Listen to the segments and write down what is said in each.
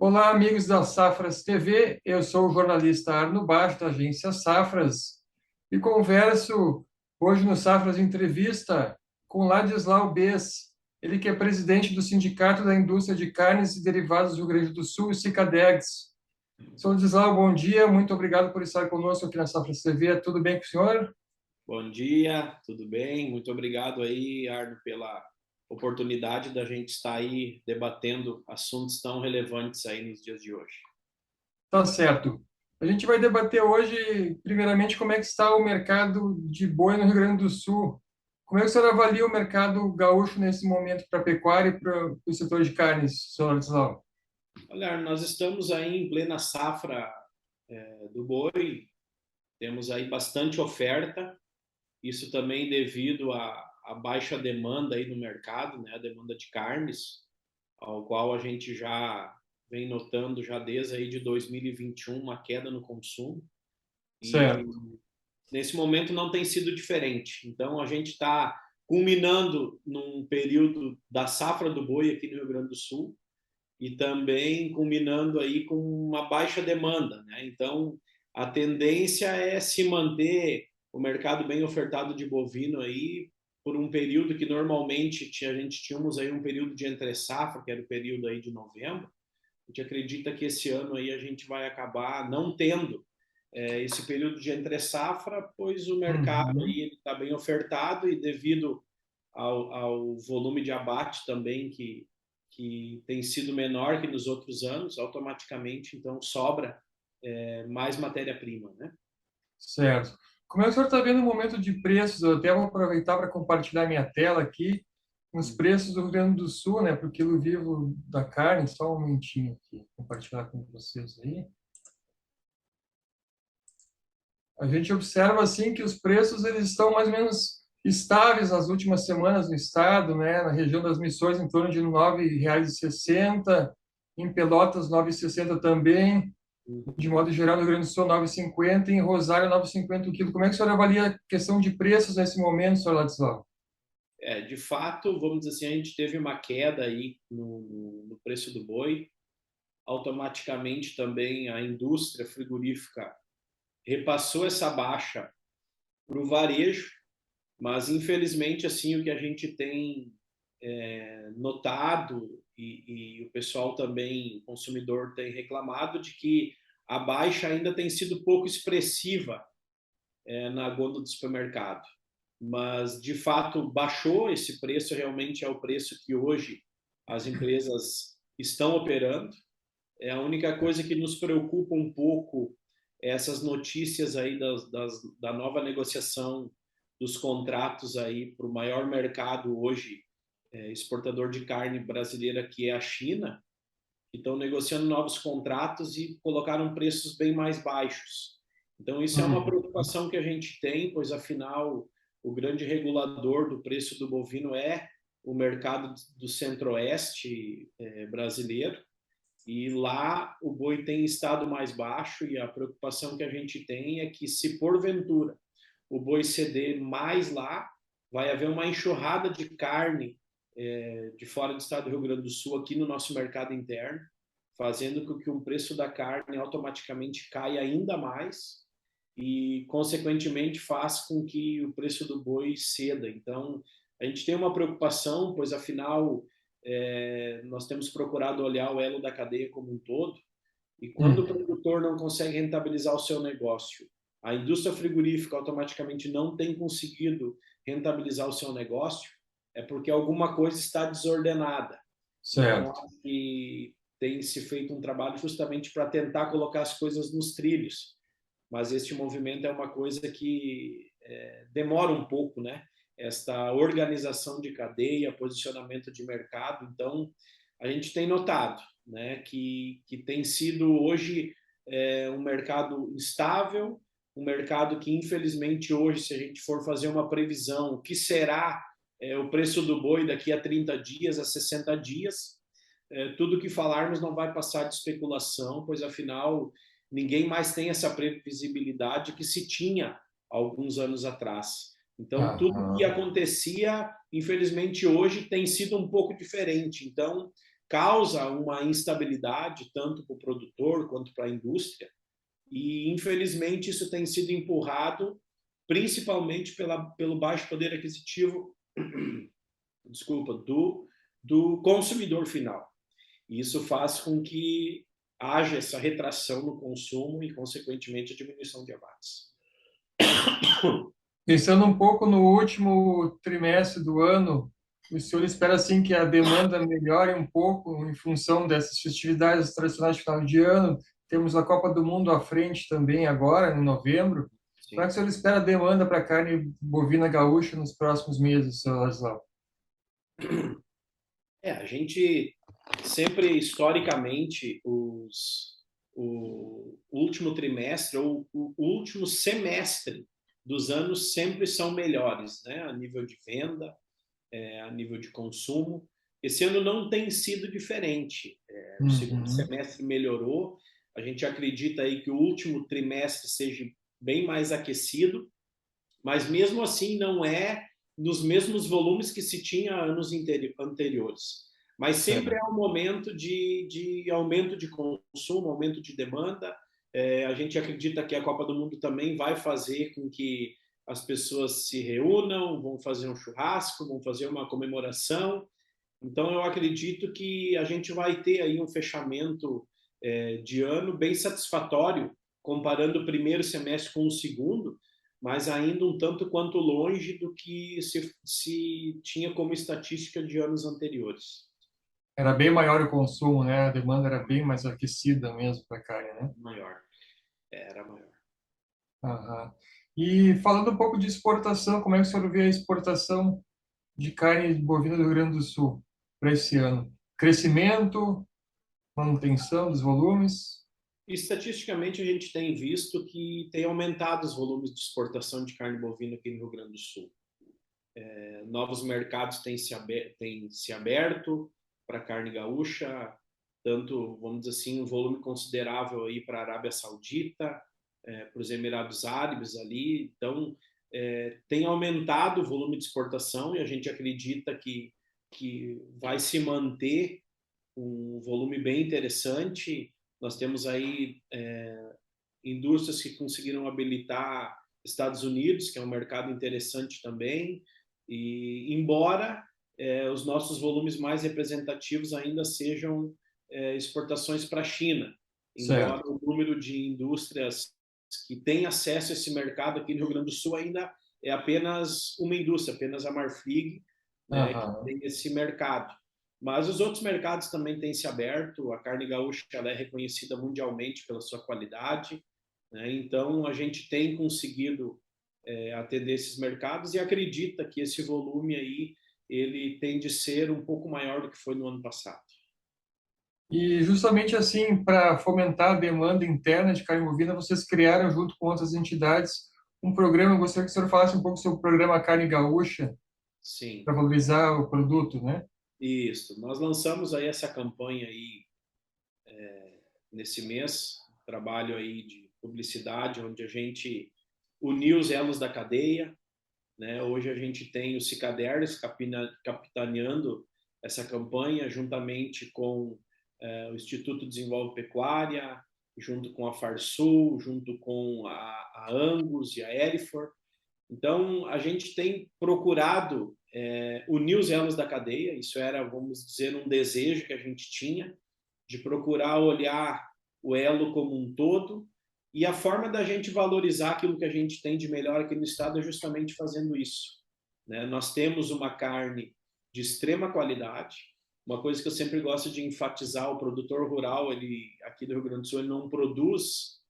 Olá, amigos da Safras TV. Eu sou o jornalista Arno Baixo, da agência Safras, e converso hoje no Safras Entrevista com Ladislau Bes, ele que é presidente do Sindicato da Indústria de Carnes e Derivados do Rio Grande do Sul, o Sicadegs. Sr. Ladislau, bom dia, muito obrigado por estar conosco aqui na Safras TV. Tudo bem com o senhor? Bom dia, tudo bem? Muito obrigado aí, Arno, pela oportunidade da gente estar aí debatendo assuntos tão relevantes aí nos dias de hoje. Tá certo. A gente vai debater hoje, primeiramente, como é que está o mercado de boi no Rio Grande do Sul. Como é que o senhor avalia o mercado gaúcho nesse momento para a pecuária e para o setor de carnes, senhor Ladislau? Olha, Arno, nós estamos aí em plena safra do boi, temos aí bastante oferta, isso também devido à baixa demanda aí no mercado, né, a demanda de carnes, ao qual a gente já vem notando já desde aí de 2021 uma queda no consumo. E Certo. nesse momento não tem sido diferente. Então a gente está culminando num período da safra do boi aqui no Rio Grande do Sul e também culminando aí com uma baixa demanda, né? Então a tendência é se manter o mercado bem ofertado de bovino aí por um período que normalmente a gente tínhamos aí um período de entre safra, que era o período aí de novembro. A gente acredita que esse ano aí a gente vai acabar não tendo esse período de entre safra, pois o mercado Uhum. aí ele está bem ofertado e devido ao volume de abate também que tem sido menor que nos outros anos, automaticamente então sobra mais matéria-prima, né? Certo. Como é que o senhor está vendo o momento de preços? Eu até vou aproveitar para compartilhar minha tela aqui, os preços do Rio Grande do Sul, né, para o quilo vivo da carne. Só um momentinho aqui, compartilhar com vocês aí. A gente observa assim que os preços eles estão mais ou menos estáveis nas últimas semanas no estado, né? Na região das Missões em torno de R$ 9,60, em Pelotas 9,60 também, de modo geral no Rio Grande do Sul 9,50, em Rosário 9,50 o quilo. Como é que o senhor avalia a questão de preços nesse momento, senhor Ladislau? De fato, vamos dizer assim, a gente teve uma queda aí no preço do boi, automaticamente também a indústria frigorífica repassou essa baixa para o varejo, mas infelizmente assim o que a gente tem notado e o pessoal também, o consumidor tem reclamado de que a baixa ainda tem sido pouco expressiva na gôndola do supermercado. Mas de fato baixou esse preço, realmente é o preço que hoje as empresas estão operando. É a única coisa que nos preocupa um pouco é essas notícias aí da nova negociação dos contratos aí para o maior mercado hoje exportador de carne brasileira, que é a China, que estão negociando novos contratos e colocaram preços bem mais baixos. Então, isso é uma Uhum. preocupação que a gente tem, pois, afinal, o grande regulador do preço do bovino é o mercado do centro-oeste brasileiro, e lá o boi tem estado mais baixo, e a preocupação que a gente tem é que, se porventura o boi ceder mais lá, vai haver uma enxurrada de carne de fora do estado do Rio Grande do Sul aqui no nosso mercado interno, fazendo com que o preço da carne automaticamente caia ainda mais e, consequentemente, faz com que o preço do boi ceda. Então, a gente tem uma preocupação, pois, afinal, nós temos procurado olhar o elo da cadeia como um todo, e quando o Uhum. produtor não consegue rentabilizar o seu negócio, a indústria frigorífica automaticamente não tem conseguido rentabilizar o seu negócio, é porque alguma coisa está desordenada. Então, Certo. acho que tem se feito um trabalho justamente para tentar colocar as coisas nos trilhos, mas este movimento é uma coisa que demora um pouco, né? Esta organização de cadeia, posicionamento de mercado. Então, a gente tem notado, né, que tem sido hoje um mercado instável, um mercado que, infelizmente, hoje, se a gente for fazer uma previsão, o que será o preço do boi daqui a 30 dias, a 60 dias, tudo que falarmos não vai passar de especulação, pois, afinal, ninguém mais tem essa previsibilidade que se tinha alguns anos atrás. Então, tudo que Aham. acontecia, infelizmente, hoje tem sido um pouco diferente. Então, causa uma instabilidade tanto para o produtor quanto para a indústria, e infelizmente isso tem sido empurrado principalmente pelo baixo poder aquisitivo, desculpa, do consumidor final. E isso faz com que haja essa retração no consumo e, consequentemente, a diminuição de abates. Pensando um pouco no último trimestre do ano, o senhor espera assim que a demanda melhore um pouco em função dessas festividades tradicionais de final de ano? Temos a Copa do Mundo à frente também agora, em novembro. Como é que o senhor espera a demanda para a carne bovina gaúcha nos próximos meses, senhor Ladislau? A gente sempre, historicamente, o último trimestre ou o último semestre dos anos sempre são melhores, né? A nível de venda, a nível de consumo. Esse ano não tem sido diferente. O segundo Uhum. semestre melhorou. A gente acredita aí que o último trimestre seja bem mais aquecido, mas mesmo assim não é nos mesmos volumes que se tinha anos anteriores. Mas sempre Certo. é um momento de aumento de consumo, aumento de demanda. A gente acredita que a Copa do Mundo também vai fazer com que as pessoas se reúnam, vão fazer um churrasco, vão fazer uma comemoração. Então, eu acredito que a gente vai ter aí um fechamento de ano bem satisfatório, comparando o primeiro semestre com o segundo, mas ainda um tanto quanto longe do que se tinha como estatística de anos anteriores. Era bem maior o consumo, né? A demanda era bem mais aquecida mesmo para a carne, né? Maior. Era maior. Aham. E falando um pouco de exportação, como é que o senhor vê a exportação de carne bovina do Rio Grande do Sul para esse ano? Crescimento, manutenção dos volumes? Estatisticamente, a gente tem visto que tem aumentado os volumes de exportação de carne bovina aqui no Rio Grande do Sul. Novos mercados têm se aberto para carne gaúcha, tanto, vamos dizer assim, um volume considerável aí para a Arábia Saudita, para os Emirados Árabes ali. Então, tem aumentado o volume de exportação e a gente acredita que vai se manter um volume bem interessante. Nós temos aí indústrias que conseguiram habilitar Estados Unidos, que é um mercado interessante também, e embora os nossos volumes mais representativos ainda sejam exportações para a China, embora Certo. o número de indústrias que têm acesso a esse mercado aqui no Rio Grande do Sul ainda é apenas uma indústria, apenas a Marfrig, né, que Aham. tem esse mercado. Mas os outros mercados também têm se aberto, a carne gaúcha ela é reconhecida mundialmente pela sua qualidade, né? Então, a gente tem conseguido atender esses mercados e acredita que esse volume aí ele tende a ser um pouco maior do que foi no ano passado. E justamente assim, para fomentar a demanda interna de carne bovina, vocês criaram, junto com outras entidades, um programa. Eu gostaria que o senhor falasse um pouco sobre o programa Carne Gaúcha, Sim, para valorizar o produto, né? isso. Nós lançamos aí essa campanha aí nesse mês, trabalho aí de publicidade, onde a gente uniu os elos da cadeia, né? Hoje a gente tem o Cicaderos capitaneando essa campanha, juntamente com o Instituto Desenvolve Pecuária, junto com a Farsul, junto com a Angus e a Erifor. Então, a gente tem procurado unir os elos da cadeia, isso era, vamos dizer, um desejo que a gente tinha, de procurar olhar o elo como um todo, e a forma da gente valorizar aquilo que a gente tem de melhor aqui no estado é justamente fazendo isso, né? Nós temos uma carne de extrema qualidade, uma coisa que eu sempre gosto de enfatizar: o produtor rural, ele aqui do Rio Grande do Sul, ele não produz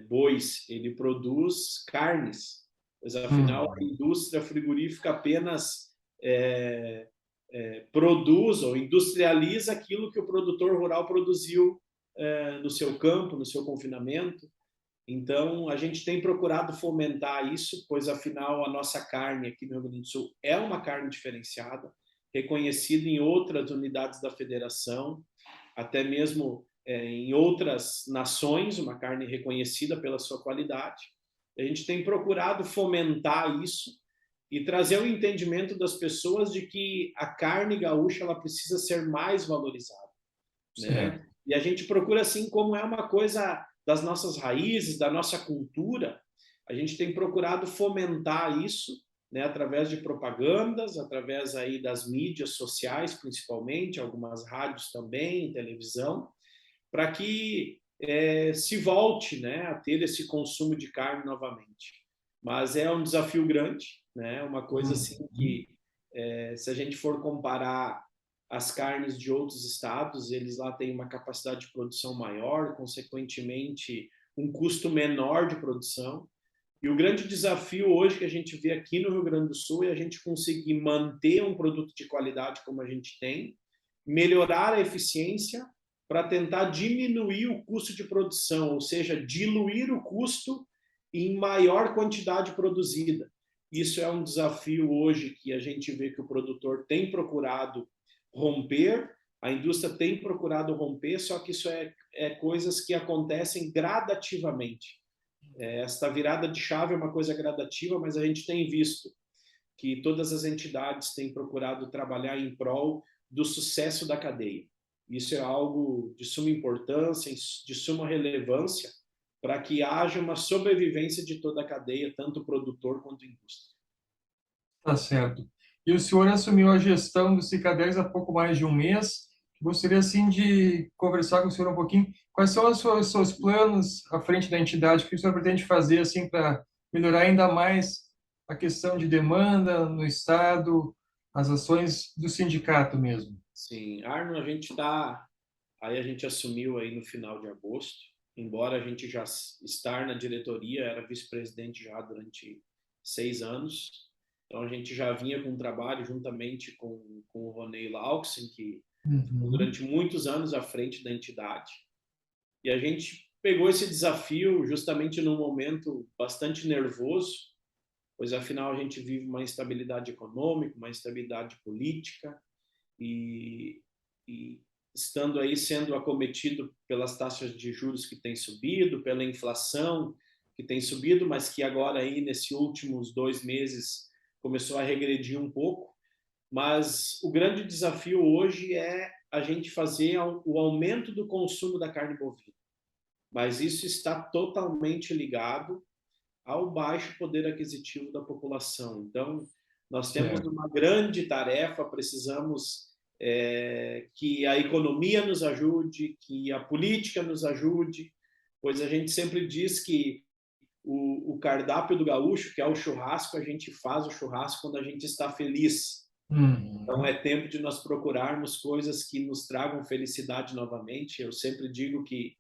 bois, ele produz carnes, pois afinal a Hum. indústria frigorífica apenas produz ou industrializa aquilo que o produtor rural produziu no seu campo, no seu confinamento. Então, a gente tem procurado fomentar isso, pois afinal a nossa carne aqui no Rio Grande do Sul é uma carne diferenciada, reconhecida em outras unidades da federação, até mesmo em outras nações, uma carne reconhecida pela sua qualidade. A gente tem procurado fomentar isso e trazer o entendimento das pessoas de que a carne gaúcha ela precisa ser mais valorizada. certo. né? E a gente procura, assim, como é uma coisa das nossas raízes, da nossa cultura, a gente tem procurado fomentar isso, né, através de propagandas, através aí das mídias sociais, principalmente, algumas rádios também, televisão, para que se volte, né, a ter esse consumo de carne novamente. Mas é um desafio grande, né? Uma coisa assim Uhum. que, se a gente for comparar as carnes de outros estados, eles lá têm uma capacidade de produção maior, consequentemente, um custo menor de produção. E o grande desafio hoje que a gente vê aqui no Rio Grande do Sul é a gente conseguir manter um produto de qualidade como a gente tem, melhorar a eficiência para tentar diminuir o custo de produção, ou seja, diluir o custo em maior quantidade produzida. Isso é um desafio hoje que a gente vê que o produtor tem procurado romper, a indústria tem procurado romper, só que isso é coisas que acontecem gradativamente. Esta virada de chave é uma coisa gradativa, mas a gente tem visto que todas as entidades têm procurado trabalhar em prol do sucesso da cadeia. Isso é algo de suma importância, de suma relevância, para que haja uma sobrevivência de toda a cadeia, tanto produtor quanto indústria. Tá certo. E o senhor assumiu a gestão do Cicadex há pouco mais de um mês. Gostaria, assim, de conversar com o senhor um pouquinho. Quais são os seus planos à frente da entidade? O que o senhor pretende fazer, assim, para melhorar ainda mais a questão de demanda no Estado, as ações do sindicato mesmo? Sim, Arno, a gente assumiu aí no final de agosto, embora a gente já estar na diretoria, era vice-presidente já durante 6 anos, então a gente já vinha com um trabalho juntamente com o Ronei Lauxen, que ficou Uhum. durante muitos anos à frente da entidade, e a gente pegou esse desafio justamente num momento bastante nervoso, pois afinal a gente vive uma instabilidade econômica, uma instabilidade política, e, e estando aí sendo acometido pelas taxas de juros que têm subido, pela inflação que tem subido, mas que agora aí nesses últimos 2 meses começou a regredir um pouco. Mas o grande desafio hoje é a gente fazer o aumento do consumo da carne bovina. Mas isso está totalmente ligado ao baixo poder aquisitivo da população. Então, nós temos Certo. uma grande tarefa, precisamos que a economia nos ajude, que a política nos ajude, pois a gente sempre diz que o cardápio do gaúcho, que é o churrasco, a gente faz o churrasco quando a gente está feliz. Então, Uhum. é tempo de nós procurarmos coisas que nos tragam felicidade novamente. Eu sempre digo que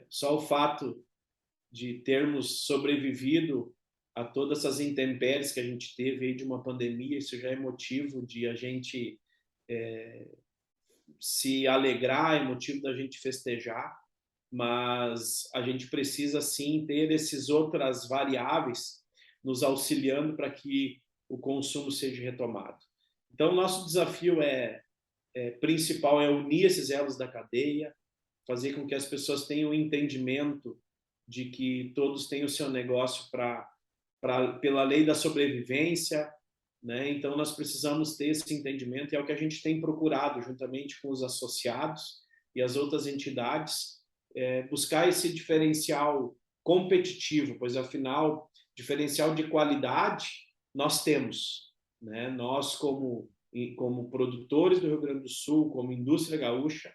só o fato de termos sobrevivido a todas essas intempéries que a gente teve aí de uma pandemia, isso já é motivo de a gente se alegrar, é motivo da gente festejar, mas a gente precisa sim ter essas outras variáveis nos auxiliando para que o consumo seja retomado. Então, nosso desafio principal é unir esses elos da cadeia, fazer com que as pessoas tenham entendimento de que todos têm o seu negócio pela lei da sobrevivência, né? Então nós precisamos ter esse entendimento e é o que a gente tem procurado juntamente com os associados e as outras entidades buscar esse diferencial competitivo, pois afinal diferencial de qualidade nós temos, né? Nós como produtores do Rio Grande do Sul, como indústria gaúcha,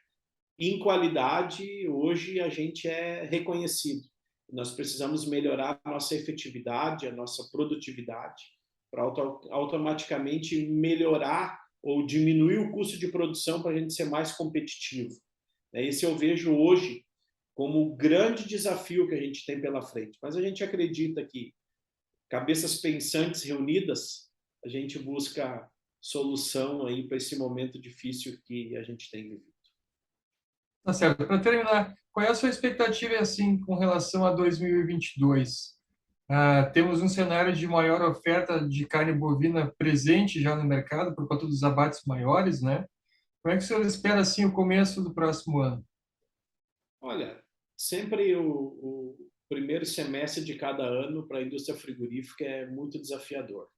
em qualidade, hoje a gente é reconhecido. Nós precisamos melhorar a nossa efetividade, a nossa produtividade, para automaticamente melhorar ou diminuir o custo de produção para a gente ser mais competitivo. Esse eu vejo hoje como o grande desafio que a gente tem pela frente. Mas a gente acredita que, cabeças pensantes reunidas, a gente busca solução aí para esse momento difícil que a gente tem vivido. Tá certo. Para terminar, qual é a sua expectativa, assim, com relação a 2022? Temos um cenário de maior oferta de carne bovina presente já no mercado por conta dos abates maiores, né? Como é que o senhor espera, assim, o começo do próximo ano? Olha, sempre o primeiro semestre de cada ano para a indústria frigorífica é muito desafiador.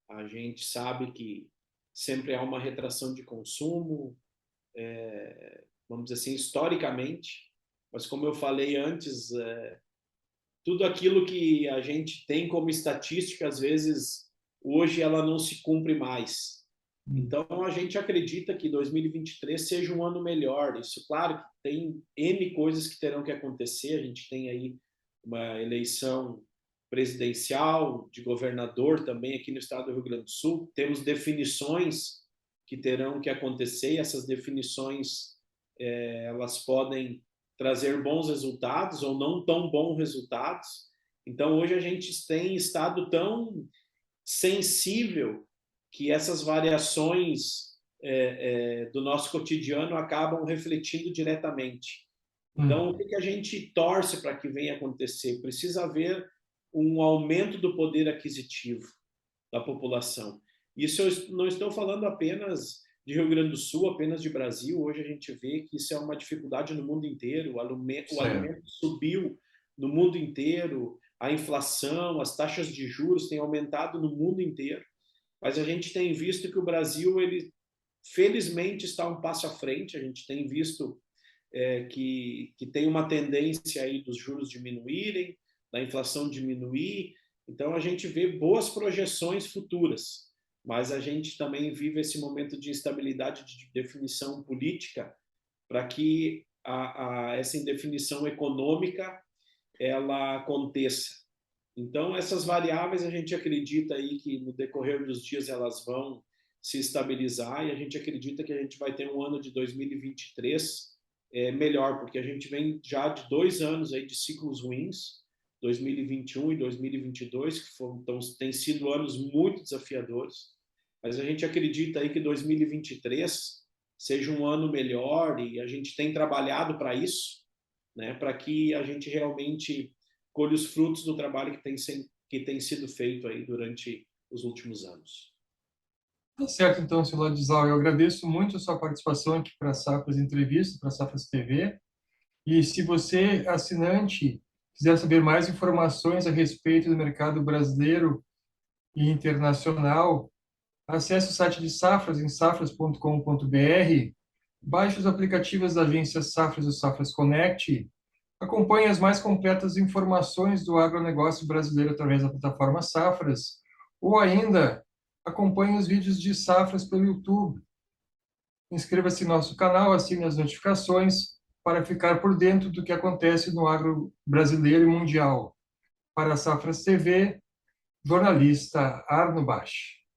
A gente sabe que sempre há uma retração de consumo, vamos dizer assim, historicamente, mas como eu falei antes, tudo aquilo que a gente tem como estatística, às vezes, hoje ela não se cumpre mais. Então, a gente acredita que 2023 seja um ano melhor. Isso, claro, que tem N coisas que terão que acontecer. A gente tem aí uma eleição presidencial, de governador também aqui no estado do Rio Grande do Sul. Temos definições que terão que acontecer. Essas definições, elas podem trazer bons resultados ou não tão bons resultados. Então, hoje a gente tem estado tão sensível que essas variações do nosso cotidiano acabam refletindo diretamente. Então, o que a gente torce para que venha acontecer? Precisa haver um aumento do poder aquisitivo da população. Isso eu não estou falando apenas de Rio Grande do Sul, apenas de Brasil. Hoje a gente vê que isso é uma dificuldade no mundo inteiro. O alimento subiu no mundo inteiro, a inflação, as taxas de juros têm aumentado no mundo inteiro. Mas a gente tem visto que o Brasil, ele felizmente está um passo à frente. A gente tem visto que tem uma tendência aí dos juros diminuírem, da inflação diminuir. Então a gente vê boas projeções futuras, mas a gente também vive esse momento de instabilidade de definição política para que essa indefinição econômica ela aconteça. Então, essas variáveis a gente acredita aí que no decorrer dos dias elas vão se estabilizar, e a gente acredita que a gente vai ter um ano de 2023 melhor, porque a gente vem já de 2 anos aí de ciclos ruins, 2021 e 2022, que têm sido anos muito desafiadores, mas a gente acredita aí que 2023 seja um ano melhor, e a gente tem trabalhado para isso, né, para que a gente realmente colhe os frutos do trabalho que tem sido feito aí durante os últimos anos. Tá certo, então, senhor Ladislau, eu agradeço muito a sua participação aqui para a Safras Entrevista, para a Safras TV. E se você, assinante, quiser saber mais informações a respeito do mercado brasileiro e internacional, acesse o site de Safras em safras.com.br, baixe os aplicativos da agência Safras e o Safras Connect, acompanhe as mais completas informações do agronegócio brasileiro através da plataforma Safras, ou ainda acompanhe os vídeos de Safras pelo YouTube. Inscreva-se no nosso canal, assine as notificações para ficar por dentro do que acontece no agro brasileiro e mundial. Para a Safras TV, jornalista Arno Bach.